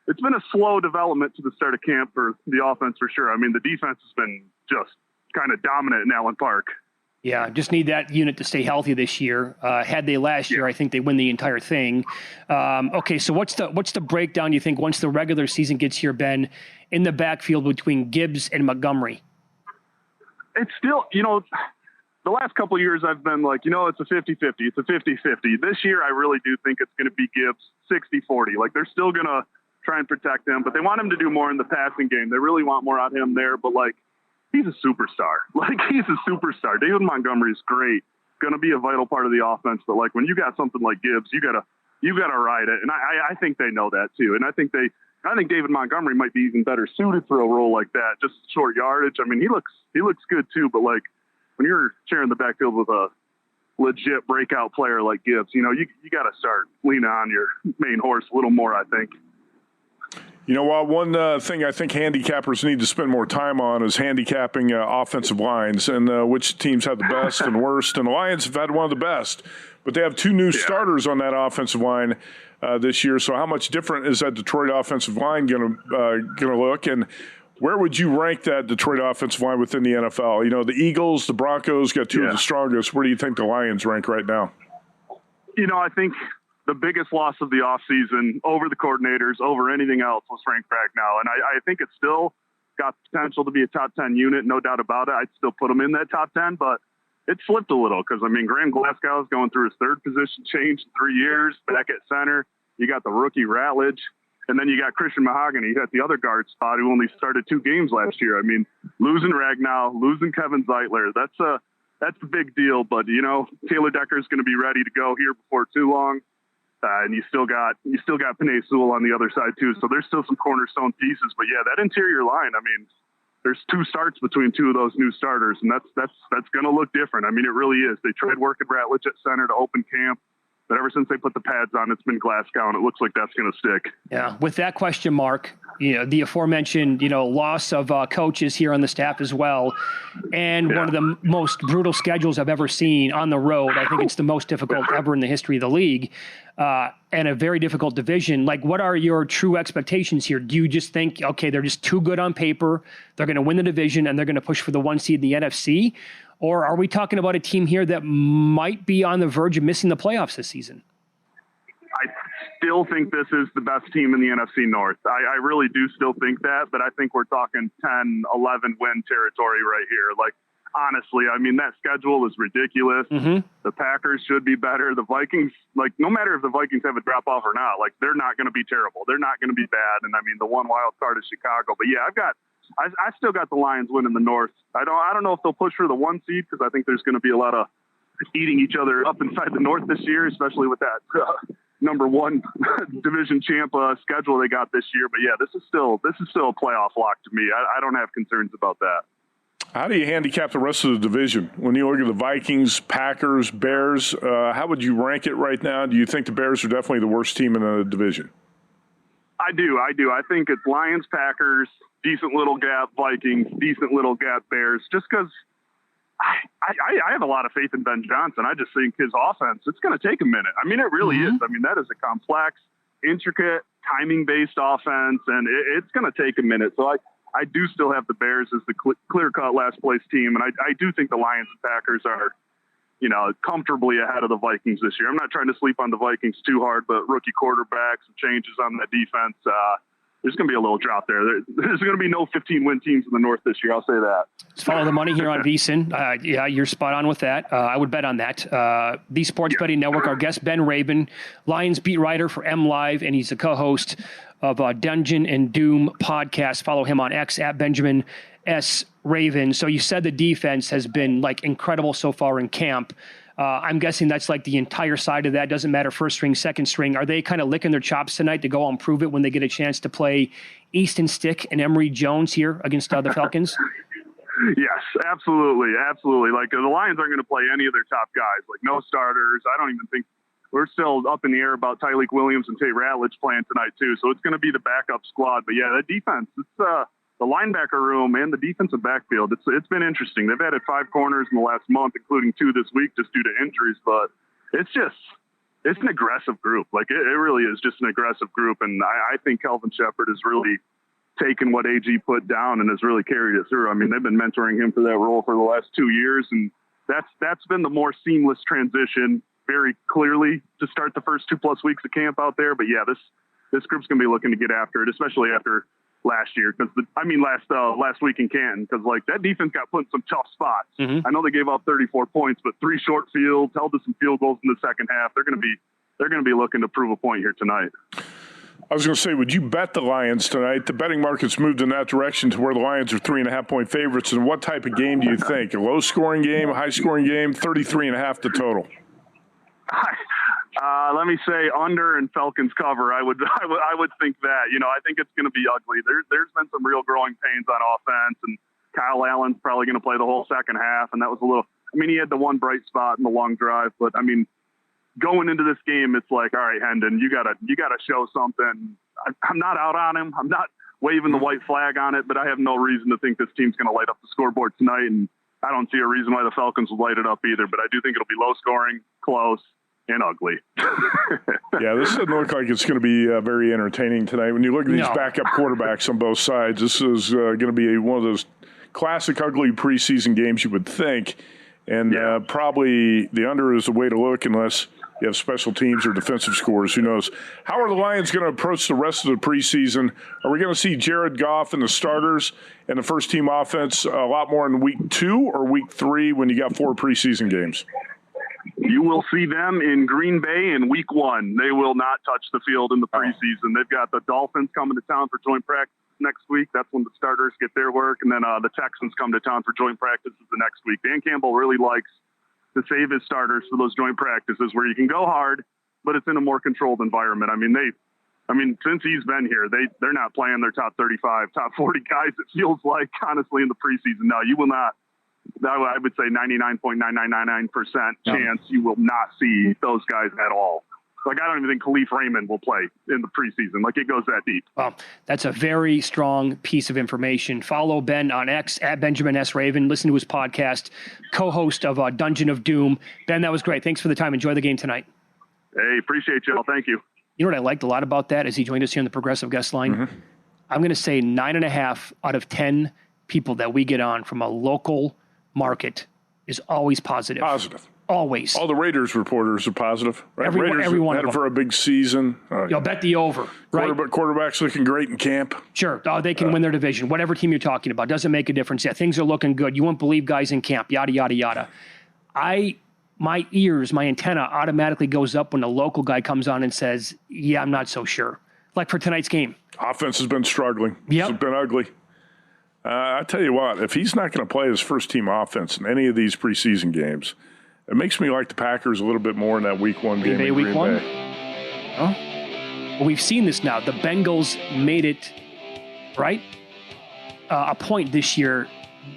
Speaker 6: it's been a slow development to the start of camp for the offense for sure. I mean, the defense has been just kind of dominant in Allen Park.
Speaker 4: Yeah, just need that unit to stay healthy this year. Had they last year, I think they win the entire thing. Okay, so what's the breakdown, you think, once the regular season gets here, Ben, in the backfield between Gibbs and Montgomery?
Speaker 6: It's still, you know, the last couple of years I've been like, you know, it's a 50-50. It's a 50-50. This year I really do think it's going to be Gibbs 60-40. Like, they're still going to try and protect him, but they want him to do more in the passing game. They really want more out of him there, but, like, he's a superstar. Like, he's a superstar. David Montgomery is great. Going to be a vital part of the offense. But, like, when you got something like Gibbs, you gotta ride it. And I think they know that too. And I think David Montgomery might be even better suited for a role like that. Just short yardage. I mean, he looks good too. But, like, when you're sharing the backfield with a legit breakout player like Gibbs, you know, you got to start leaning on your main horse a little more, I think.
Speaker 5: You know what? One thing I think handicappers need to spend more time on is handicapping offensive lines and which teams have the best and worst. And the Lions have had one of the best, but they have 2 new starters on that offensive line this year. So how much different is that Detroit offensive line going to look? And where would you rank that Detroit offensive line within the NFL? You know, the Eagles, the Broncos got 2 of the strongest. Where do you think the Lions rank right now?
Speaker 6: You know, I think the biggest loss of the offseason over the coordinators, over anything else, was Frank Ragnow. And I think it's still got potential to be a top 10 unit, no doubt about it. I'd still put him in that top 10, but it slipped a little because, I mean, Graham Glasgow is going through his 3rd position change in 3 years back at center. You got the rookie Ratledge, and then you got Christian Mahogany at the other guard spot who only started 2 games last year. I mean, losing Ragnow, losing Kevin Zeitler, that's a big deal. But, you know, Taylor Decker is going to be ready to go here before too long. And you still got Penei Sewell on the other side too. So there's still some cornerstone pieces, but yeah, that interior line, I mean, there's 2 starts between 2 of those new starters, and that's going to look different. I mean, it really is. They tried working Ratledge at center to open camp, but ever since they put the pads on, it's been Glasgow, and it looks like that's going to stick.
Speaker 4: Yeah. With that question mark, you know, the aforementioned, you know, loss of coaches here on the staff as well, and one of the most brutal schedules I've ever seen on the road. I think it's the most difficult ever in the history of the league, and a very difficult division. Like, what are your true expectations here? Do you just think, okay, they're just too good on paper, they're going to win the division, and they're going to push for the 1 seed in the NFC? Or are we talking about a team here that might be on the verge of missing the playoffs this season?
Speaker 6: I still think this is the best team in the NFC North. I really do still think that, but I think we're talking 10, 11 win territory right here. Like, honestly, I mean, that schedule is ridiculous. Mm-hmm. The Packers should be better. The Vikings, like, no matter if the Vikings have a drop off or not, like, they're not going to be terrible. They're not going to be bad. And I mean, the one wild card is Chicago. But yeah, I still got the Lions winning the North. I don't know if they'll push for the 1 seed because I think there's going to be a lot of eating each other up inside the North this year, especially with that number 1 division champ schedule they got this year. But yeah, this is still a playoff lock to me. I don't have concerns about that.
Speaker 5: How do you handicap the rest of the division? When you look at the Vikings, Packers, Bears, how would you rank it right now? Do you think the Bears are definitely the worst team in the division?
Speaker 6: I do. I think it's Lions, Packers, decent little gap, Vikings, decent little gap, Bears, just because I have a lot of faith in Ben Johnson. I just think his offense, it's going to take a minute. I mean, it really is. I mean, that is a complex, intricate, timing-based offense, and it's going to take a minute. So I do still have the Bears as the clear-cut last-place team, and I do think the Lions and Packers are, you know, comfortably ahead of the Vikings this year. I'm not trying to sleep on the Vikings too hard, but rookie quarterback, some changes on that defense, there's going to be a little drop there. There's going to be no 15-win teams in the North this year. I'll say that.
Speaker 4: Let's follow the money here on VSiN. Yeah, you're spot on with that. I would bet on that. The Sports Betting Network, our guest, Ben Rabin, Lions beat writer for M Live, and he's the co-host of Dungeon and Doom podcast. Follow him on X at Benjamin S. Raven. So you said the defense has been like incredible so far in camp. I'm guessing that's like the entire side of that. Doesn't matter first string, second string. Are they kind of licking their chops tonight to go and prove it when they get a chance to play Easton Stick and Emory Jones here against the Falcons?
Speaker 6: Yes, absolutely. Like the Lions aren't going to play any of their top guys, like no starters. I don't even think we're still up in the air about Tyreek Williams and Tate Ratledge playing tonight too. So it's going to be the backup squad. But yeah, that defense, it's the linebacker room and the defensive backfield. It's been interesting. They've added 5 corners in the last month, including 2 this week just due to injuries. But it's an aggressive group. Like it really is just an aggressive group. And I think Kelvin Shepherd has really taken what AG put down and has really carried it through. I mean, they've been mentoring him for that role for the last 2 years, and that's been the more seamless transition very clearly to start the first 2+ weeks of camp out there. But yeah, this group's going to be looking to get after it, especially after last year. Last week in Canton, because like that defense got put in some tough spots. I know they gave up 34 points, but 3 short fields, held to some field goals in the second half. They're going to be looking to prove a point here tonight.
Speaker 5: I was going to say, would you bet the Lions tonight? The betting market's moved in that direction to where the Lions are 3.5-point favorites. And what type of game do you think? A low-scoring game, a high-scoring game? 33.5 the total.
Speaker 6: Let me say under and Falcons cover. I would think that. I think it's going to be ugly. There's been some real growing pains on offense, and Kyle Allen's probably going to play the whole second half. And that was a little. I mean, he had the one bright spot in the long drive, but I mean, going into this game, it's like, all right, Hendon, you gotta show something. I'm not out on him. I'm not waving the white flag on it, but I have no reason to think this team's going to light up the scoreboard tonight, and I don't see a reason why the Falcons will light it up either. But I do think it'll be low scoring, close, and ugly.
Speaker 5: Yeah, this doesn't look like it's going to be very entertaining tonight. When you look at these backup quarterbacks on both sides, this is going to be one of those classic ugly preseason games you would think. And probably the under is the way to look unless you have special teams or defensive scores. Who knows? How are the Lions going to approach the rest of the preseason? Are we going to see Jared Goff and the starters and the first-team offense a lot more in week 2 or week 3 when you got 4 preseason games?
Speaker 6: You will see them in Green Bay in week 1. They will not touch the field in the preseason. They've got the Dolphins coming to town for joint practice next week. That's when the starters get their work. And then the Texans come to town for joint practices the next week. Dan Campbell really likes to save his starters for those joint practices where you can go hard, but it's in a more controlled environment. I mean, since he's been here, they're not playing their top 35, top 40 guys. It feels like, honestly, in the preseason. No, you will not. I would say 99.9999% chance you will not see those guys at all. Like, I don't even think Khalif Raymond will play in the preseason. Like, it goes that deep.
Speaker 4: Well, that's a very strong piece of information. Follow Ben on X at Benjamin S. Raven. Listen to his podcast, co-host of Dungeon of Doom. Ben, that was great. Thanks for the time. Enjoy the game tonight.
Speaker 6: Hey, appreciate you all. Thank you.
Speaker 4: You know what I liked a lot about that as he joined us here on the Progressive Guest Line? I'm going to say 9.5 out of 10 people that we get on from a local market is always positive.
Speaker 5: Positive.
Speaker 4: Always.
Speaker 5: All the Raiders reporters are positive, right?
Speaker 4: Everyone
Speaker 5: headed for a big season.
Speaker 4: You'll bet the over, right?
Speaker 5: Quarterback's looking great in camp.
Speaker 4: Sure. They can win their division. Whatever team you're talking about. Doesn't make a difference. Yeah, things are looking good. You won't believe guys in camp. Yada, yada, yada. My antenna automatically goes up when a local guy comes on and says, yeah, I'm not so sure. Like for tonight's game.
Speaker 5: Offense has been struggling.
Speaker 4: Yep.
Speaker 5: It's been ugly. I tell you what, if he's not going to play his first-team offense in any of these preseason games, it makes me like the Packers a little bit more in that Week 1 game.
Speaker 4: Green Bay, Week 1? Oh. Well, we've seen this now. The Bengals made it, right? A point this year.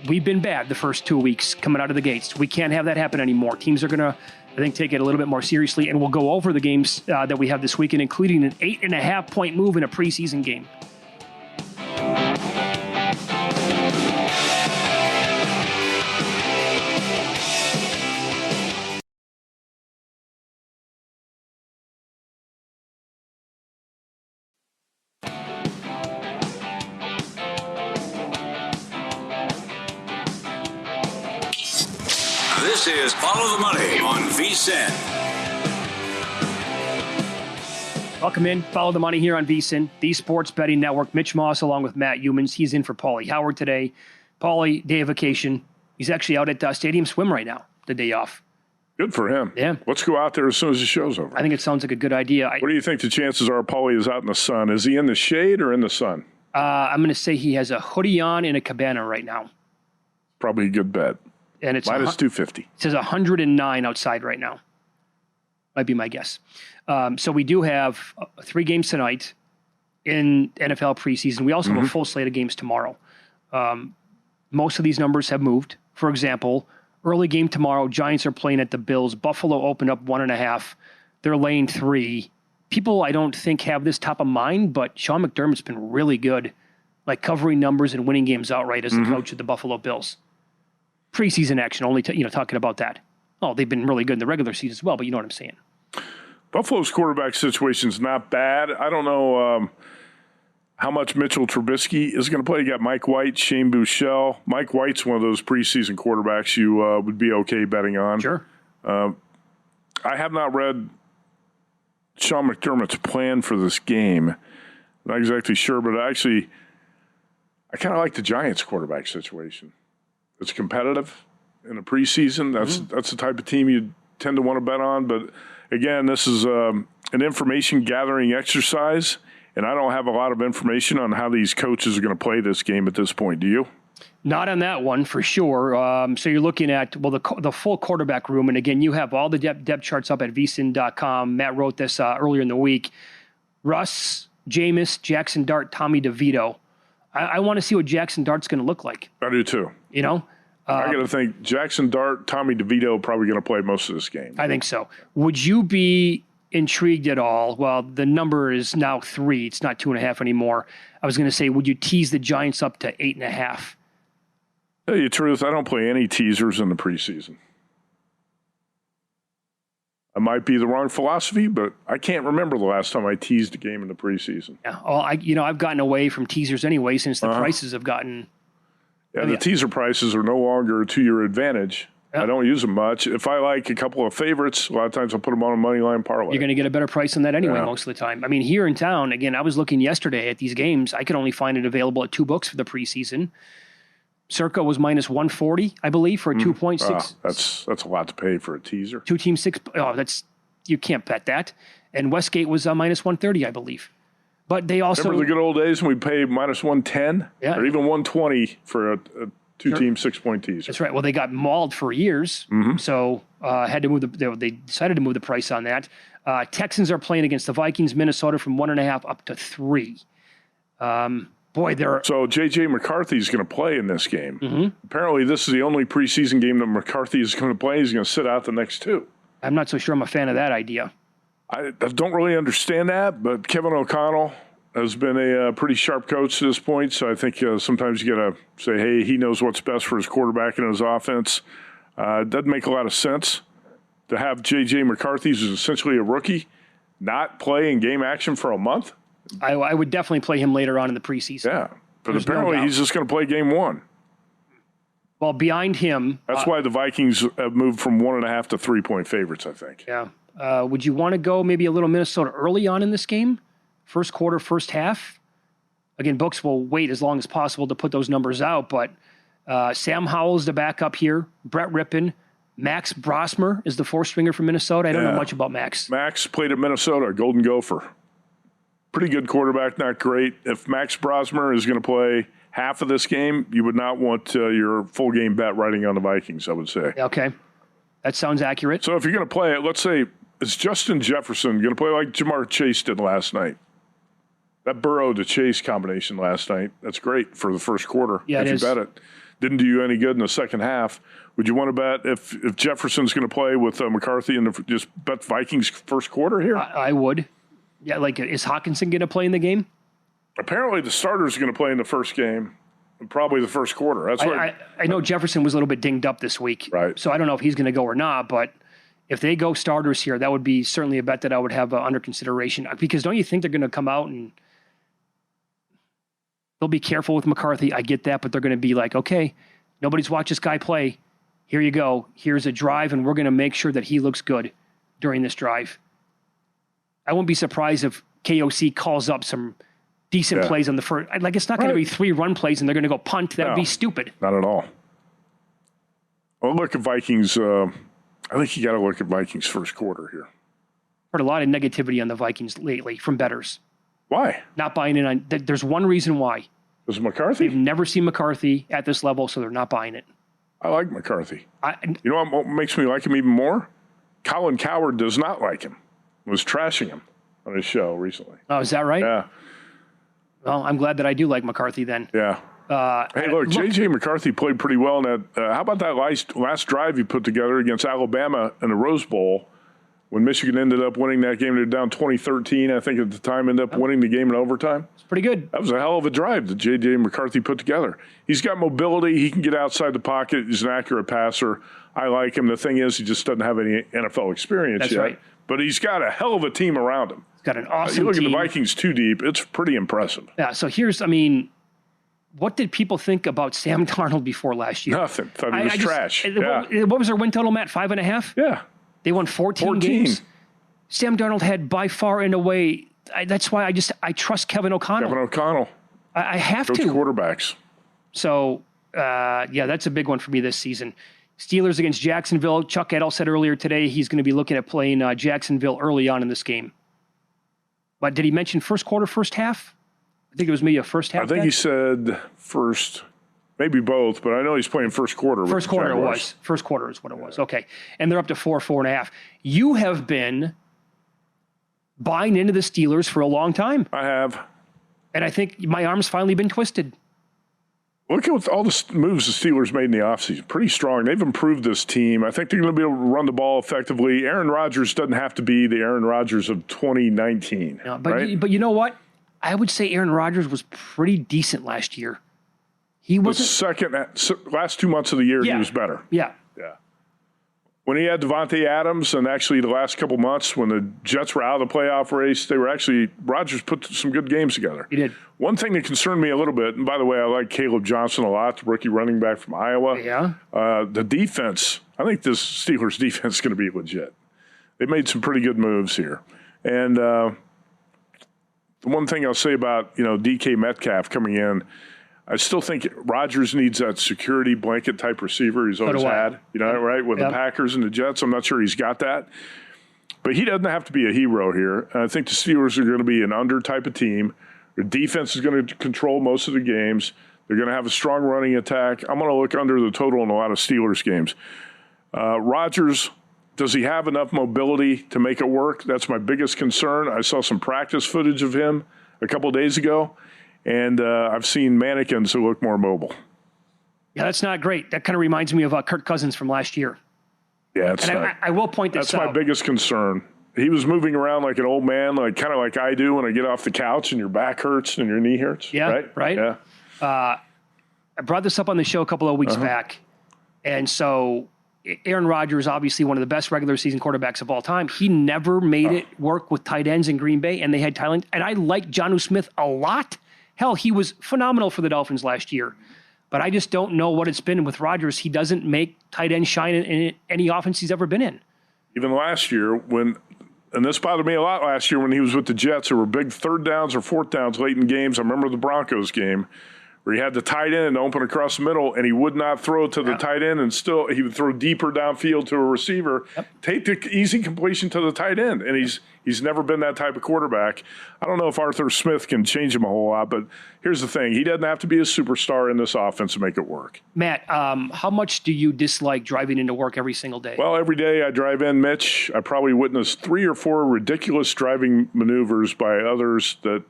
Speaker 4: We've been bad the first 2 weeks coming out of the gates. We can't have that happen anymore. Teams are going to, I think, take it a little bit more seriously, and we'll go over the games that we have this weekend, including an 8.5-point move in a preseason game.
Speaker 3: This is Follow the Money on VSiN.
Speaker 4: Welcome in. Follow the Money here on VSiN, the Sports Betting Network. Mitch Moss along with Matt Youmans. He's in for Paulie Howard today. Paulie, day of vacation. He's actually out at Stadium Swim right now, the day off.
Speaker 5: Good for him.
Speaker 4: Yeah.
Speaker 5: Let's go out there as soon as the show's over.
Speaker 4: I think it sounds like a good idea.
Speaker 5: What do you think the chances are Paulie is out in the sun? Is he in the shade or in the sun?
Speaker 4: I'm going to say he has a hoodie on in a cabana right now.
Speaker 5: Probably a good bet.
Speaker 4: And it's
Speaker 5: minus 250.
Speaker 4: It says 109 outside right now. Might be my guess. So we do have 3 games tonight in NFL preseason. We also have a full slate of games tomorrow. most of these numbers have moved. For example, early game tomorrow, Giants are playing at the Bills. Buffalo opened up 1.5. They're laying 3. People, I don't think, have this top of mind, but Sean McDermott's been really good, like covering numbers and winning games outright as the coach of the Buffalo Bills. Preseason action, only talking about that. Oh, they've been really good in the regular season as well, but you know what I'm saying.
Speaker 5: Buffalo's quarterback situation's not bad. I don't know how much Mitchell Trubisky is going to play. You got Mike White, Shane Buechele. Mike White's one of those preseason quarterbacks you would be okay betting on.
Speaker 4: Sure.
Speaker 5: I have not read Sean McDermott's plan for this game. Not exactly sure, but I kind of like the Giants quarterback situation. It's competitive in the preseason. That's the type of team you tend to want to bet on. But again, this is an information gathering exercise, and I don't have a lot of information on how these coaches are going to play this game at this point. Do you?
Speaker 4: Not on that one, for sure. So you're looking at, the full quarterback room. And again, you have all the depth charts up at vsin.com. Matt wrote this earlier in the week. Russ, Jameis, Jackson Dart, Tommy DeVito. I want to see what Jackson Dart's going to look like.
Speaker 5: I do too.
Speaker 4: You know?
Speaker 5: I got to think Jackson Dart, Tommy DeVito probably going to play most of this game.
Speaker 4: I think so. Would you be intrigued at all? Well, the number is now 3. It's not 2.5 anymore. I was going to say, would you tease the Giants up to 8.5?
Speaker 5: Tell you the truth, I don't play any teasers in the preseason. I might be the wrong philosophy, but I can't remember the last time I teased a game in the preseason.
Speaker 4: Yeah, well, I've gotten away from teasers anyway since the prices have gotten.
Speaker 5: Yeah, the teaser prices are no longer to your advantage. I don't use them much. If I like a couple of favorites, a lot of times I'll put them on a money line parlay.
Speaker 4: You're going to get a better price on that anyway most of the time. I mean, here in town, again, I was looking yesterday at these games. I could only find it available at 2 books for the preseason. Circa was minus 140, I believe, for a 2.6.
Speaker 5: That's a lot to pay for a teaser.
Speaker 4: 2 team 6. Oh, you can't bet that. And Westgate was minus 130, I believe. But they also
Speaker 5: remember the good old days when we paid minus 110 or even 120 for a 2-team 6-point teaser.
Speaker 4: That's right. Well, they got mauled for years, so had to move they decided to move the price on that. Texans are playing against the Vikings, Minnesota from 1.5 up to 3. So
Speaker 5: J.J. McCarthy is going to play in this game. Apparently, this is the only preseason game that McCarthy is going to play. He's going to sit out the next 2.
Speaker 4: I'm not so sure I'm a fan of that idea.
Speaker 5: I don't really understand that, but Kevin O'Connell has been a pretty sharp coach to this point, so I think sometimes you got to say, hey, he knows what's best for his quarterback and his offense. It doesn't make a lot of sense to have J.J. McCarthy, who's essentially a rookie, not play in game action for a month.
Speaker 4: I would definitely play him later on in the preseason.
Speaker 5: Yeah, but apparently he's just going to play game 1.
Speaker 4: Well, behind him...
Speaker 5: That's why the Vikings have moved from 1.5 to 3-point favorites, I think.
Speaker 4: Yeah. Would you want to go maybe a little Minnesota early on in this game? First quarter, first half? Again, books will wait as long as possible to put those numbers out, but Sam Howell's the backup here. Brett Rippon. Max Brosmer is the 4th-stringer from Minnesota. I don't know much about Max.
Speaker 5: Max played at Minnesota, Golden Gopher. Pretty good quarterback, not great. If Max Brosmer is going to play half of this game, you would not want your full game bet riding on the Vikings, I would say.
Speaker 4: Okay. That sounds accurate.
Speaker 5: So if you're going to play it, let's say, is Justin Jefferson going to play like Jamar Chase did last night? That Burrow to Chase combination last night, that's great for the first quarter.
Speaker 4: Yeah,
Speaker 5: if you bet it. Didn't do you any good in the second half. Would you want to bet if Jefferson's going to play with McCarthy and just bet Vikings first quarter here?
Speaker 4: I would. Yeah, like, is Hawkinson going to play in the game?
Speaker 5: Apparently the starter's going to play in the first game, probably the first quarter. That's
Speaker 4: I know Jefferson was a little bit dinged up this week,
Speaker 5: right?
Speaker 4: So I don't know if he's going to go or not, but if they go starters here, that would be certainly a bet that I would have under consideration. Because don't you think they're going to come out and they'll be careful with McCarthy? I get that, but they're going to be like, okay, nobody's watched this guy play. Here you go. Here's a drive, and we're going to make sure that he looks good during this drive. I wouldn't be surprised if KOC calls up some decent plays on the first. Like, it's not going to be 3 run plays and they're going to go punt. That would be stupid.
Speaker 5: Not at all. Well, look at Vikings. I think you got to look at Vikings first quarter here.
Speaker 4: Heard a lot of negativity on the Vikings lately from bettors.
Speaker 5: Why?
Speaker 4: Not buying in on. There's one reason why.
Speaker 5: Is McCarthy?
Speaker 4: They've never seen McCarthy at this level, so they're not buying it.
Speaker 5: I like McCarthy. You know what makes me like him even more? Colin Cowherd does not like him. Was trashing him on his show recently.
Speaker 4: Oh, is that right?
Speaker 5: Yeah.
Speaker 4: Well, I'm glad that I do like McCarthy then.
Speaker 5: Yeah. Hey, look, J.J. McCarthy played pretty well in that. How about that last drive he put together against Alabama in the Rose Bowl when Michigan ended up winning that game? They're down 2013, I think, at the time, ended up winning the game in overtime.
Speaker 4: It's pretty good.
Speaker 5: That was a hell of a drive that J.J. McCarthy put together. He's got mobility. He can get outside the pocket. He's an accurate passer. I like him. The thing is, he just doesn't have any NFL experience
Speaker 4: That's
Speaker 5: yet.
Speaker 4: right.
Speaker 5: But he's got a hell of a team around him.
Speaker 4: He's got an awesome
Speaker 5: You look
Speaker 4: team.
Speaker 5: at the Vikings too deep, it's pretty impressive.
Speaker 4: Yeah, so what did people think about Sam Darnold before last year?
Speaker 5: Nothing. Thought he was trash.
Speaker 4: What was their win total, Matt? 5.5?
Speaker 5: Yeah.
Speaker 4: They won 14 games. Sam Darnold had by far and away. That's why I trust Kevin O'Connell.
Speaker 5: Kevin O'Connell.
Speaker 4: I have
Speaker 5: Coach
Speaker 4: to.
Speaker 5: quarterbacks.
Speaker 4: So, that's a big one for me this season. Steelers against Jacksonville. Chuck Edel said earlier today he's going to be looking at playing Jacksonville early on in this game. But did he mention first quarter, first half? I think it was maybe a first half.
Speaker 5: I think he said first, maybe both, but I know he's playing first quarter.
Speaker 4: First quarter it was. First quarter is what it was. Okay. And they're up to 4.5. You have been buying into the Steelers for a long time.
Speaker 5: I have.
Speaker 4: And I think my arm's finally been twisted.
Speaker 5: Look at all the moves the Steelers made in the offseason. Pretty strong. They've improved this team. I think they're going to be able to run the ball effectively. Aaron Rodgers doesn't have to be the Aaron Rodgers of 2019.
Speaker 4: No, but,
Speaker 5: right?
Speaker 4: But you know what? I would say Aaron Rodgers was pretty decent last year. He was
Speaker 5: last 2 months of the year, he was better.
Speaker 4: Yeah.
Speaker 5: When he had Devontae Adams, and actually the last couple months when the Jets were out of the playoff race, Rodgers put some good games together.
Speaker 4: He did.
Speaker 5: One thing that concerned me a little bit, and by the way, I like Caleb Johnson a lot, the rookie running back from Iowa.
Speaker 4: Yeah.
Speaker 5: The defense, I think this Steelers defense is going to be legit. They made some pretty good moves here. And the one thing I'll say about, DK Metcalf coming in, I still think Rodgers needs that security blanket type receiver he's always had, right? With the Packers and the Jets, I'm not sure he's got that. But he doesn't have to be a hero here. And I think the Steelers are going to be an under type of team. Their defense is going to control most of the games. They're going to have a strong running attack. I'm going to look under the total in a lot of Steelers games. Rodgers, does he have enough mobility to make it work? That's my biggest concern. I saw some practice footage of him a couple days ago. And I've seen mannequins who look more mobile.
Speaker 4: Yeah, that's not great. That kind of reminds me of Kirk Cousins from last year.
Speaker 5: Yeah,
Speaker 4: I will point this out.
Speaker 5: That's my biggest concern. He was moving around like an old man, kind of like I do when I get off the couch and your back hurts and your knee hurts.
Speaker 4: Yeah, right.
Speaker 5: Yeah.
Speaker 4: I brought this up on the show a couple of weeks back. And so Aaron Rodgers, obviously one of the best regular season quarterbacks of all time. He never made it work with tight ends in Green Bay, and they had talent. And I like Jonnu Smith a lot. Hell, he was phenomenal for the Dolphins last year. But I just don't know what it's been with Rodgers. He doesn't make tight end shine in any offense he's ever been in. Even
Speaker 5: last year, and this bothered me a lot last year when he was with the Jets, there were big third downs or fourth downs late in games. I remember the Broncos game where he had the tight end open across the middle, and he would not throw to the tight end, and still he would throw deeper downfield to a receiver, take the easy completion to the tight end, and he's never been that type of quarterback. I don't know if Arthur Smith can change him a whole lot, but here's the thing. He doesn't have to be a superstar in this offense to make it work.
Speaker 4: Matt, how much do you dislike driving into work every single day?
Speaker 5: Well, every day I drive in, Mitch, I probably witness 3 or 4 ridiculous driving maneuvers by others that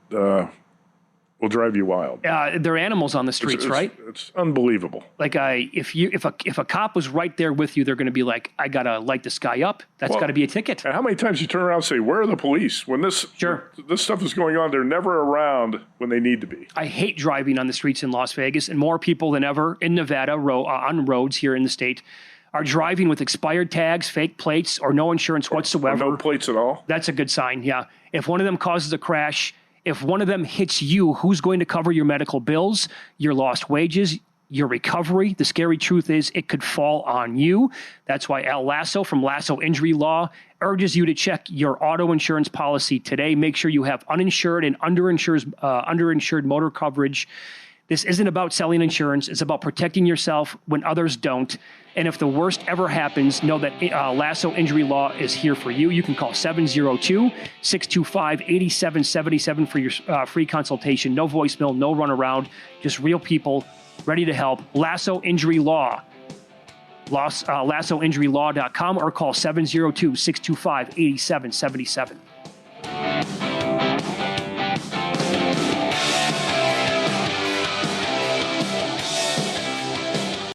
Speaker 5: will drive you wild.
Speaker 4: There are animals on the streets, right?
Speaker 5: It's unbelievable.
Speaker 4: Like if a cop was right there with you, they're going to be like, I got to light this guy up. That's got to be a ticket.
Speaker 5: And how many times you turn around and say, where are the police? When this stuff is going on, they're never around when they need to be.
Speaker 4: I hate driving on the streets in Las Vegas, and more people than ever in Nevada on roads here in the state are driving with expired tags, fake plates, or no insurance whatsoever.
Speaker 5: Or no plates at all?
Speaker 4: That's a good sign, yeah. If one of them causes a crash, if one of them hits you, who's going to cover your medical bills, your lost wages, your recovery? The scary truth is it could fall on you. That's why Al Lasso from Lasso Injury Law urges you to check your auto insurance policy today. Make sure you have uninsured and underinsured motor coverage. This isn't about selling insurance. It's about protecting yourself when others don't. And if the worst ever happens, know that Lasso Injury Law is here for you. You can call 702-625-8777 for your free consultation. No voicemail, no runaround, just real people ready to help. Lasso Injury Law. LassoInjuryLaw.com or call 702-625-8777.